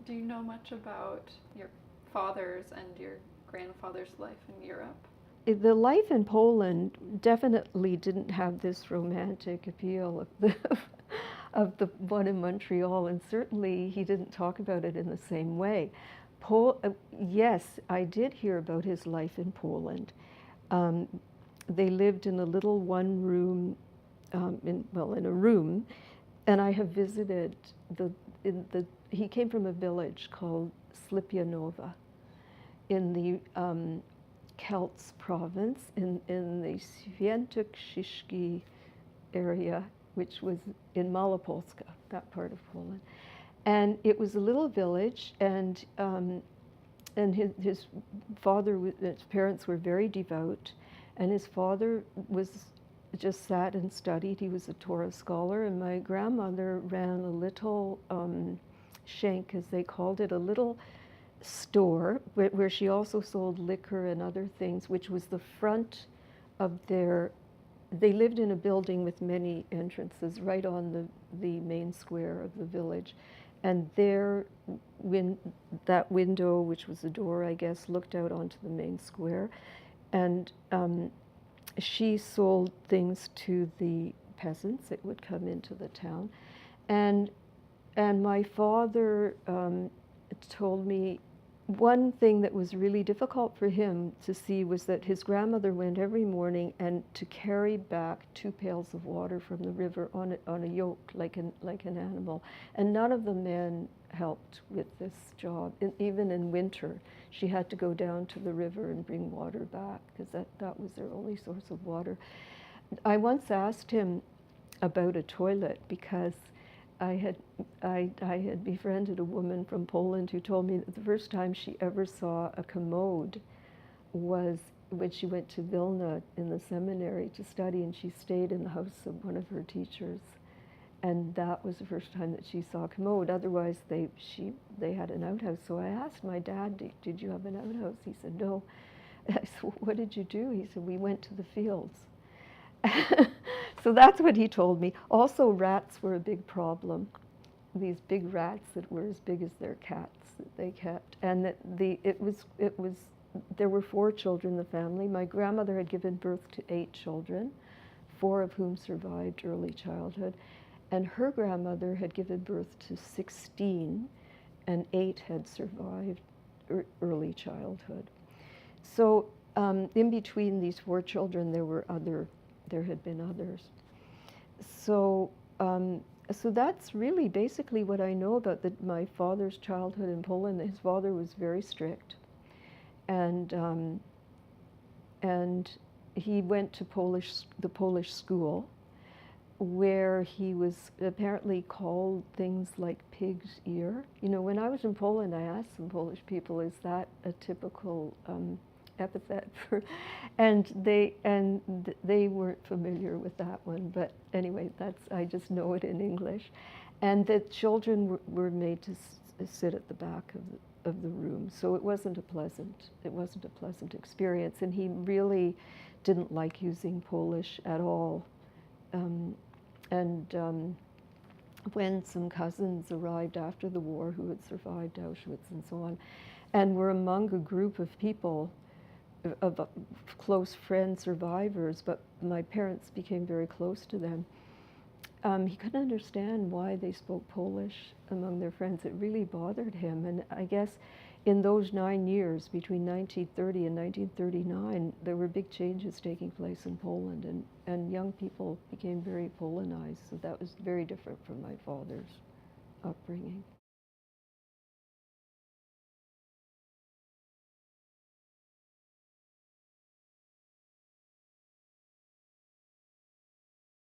Do you know much about your father's and your grandfather's life in Europe? The life in Poland definitely didn't have this romantic appeal of of the one in Montreal, and certainly he didn't talk about it in the same way. Yes, I did hear about his life in Poland. Um, they lived in a little one-room, in a room, and I have visited he came from a village called Slipjanova in the Celts province in the Świętokrzyski area, which was in Malopolska, that part of Poland. And it was a little village, and his father, his parents were very devout, and his father just sat and studied. He was a Torah scholar, and my grandmother ran a little shank, as they called it, a little store where she also sold liquor and other things, which was the front of they lived in a building with many entrances right on the main square of the village. And that window, which was a door, I guess, looked out onto the main square. And she sold things to the peasants that would come into the town. And my father told me one thing that was really difficult for him to see was that his grandmother went every morning and to carry back 2 pails of water from the river on a yoke, like an animal. And none of the men helped with this job. Even in winter, she had to go down to the river and bring water back, because that was their only source of water. I once asked him about a toilet, because I had befriended a woman from Poland who told me that the first time she ever saw a commode was when she went to Vilna in the seminary to study, and she stayed in the house of one of her teachers. And that was the first time that she saw a commode. Otherwise, they had an outhouse. So I asked my dad, did you have an outhouse? He said, no. I said, what did you do? He said, we went to the fields. So that's what he told me. Also, rats were a big problem. These big rats that were as big as their cats that they kept, and that there were 4 children in the family. My grandmother had given birth to 8 children, 4 of whom survived early childhood, and her grandmother had given birth to 16, and 8 had survived early childhood. So in between these 4 children, there had been others. So that's really basically what I know about my father's childhood in Poland. His father was very strict, and he went to the Polish school, where he was apparently called things like pig's ear. You know, when I was in Poland, I asked some Polish people, is that a typical epithet for, and they weren't familiar with that one. But anyway, I just know it in English. And the children were made to sit at the back of the room, so it wasn't a pleasant experience. And he really didn't like using Polish at all. When some cousins arrived after the war who had survived Auschwitz and so on, and were among a group of people, of close friend survivors, but my parents became very close to them, he couldn't understand why they spoke Polish among their friends. It really bothered him. And I guess in those 9 years, between 1930 and 1939, there were big changes taking place in Poland, and young people became very Polonized. So that was very different from my father's upbringing.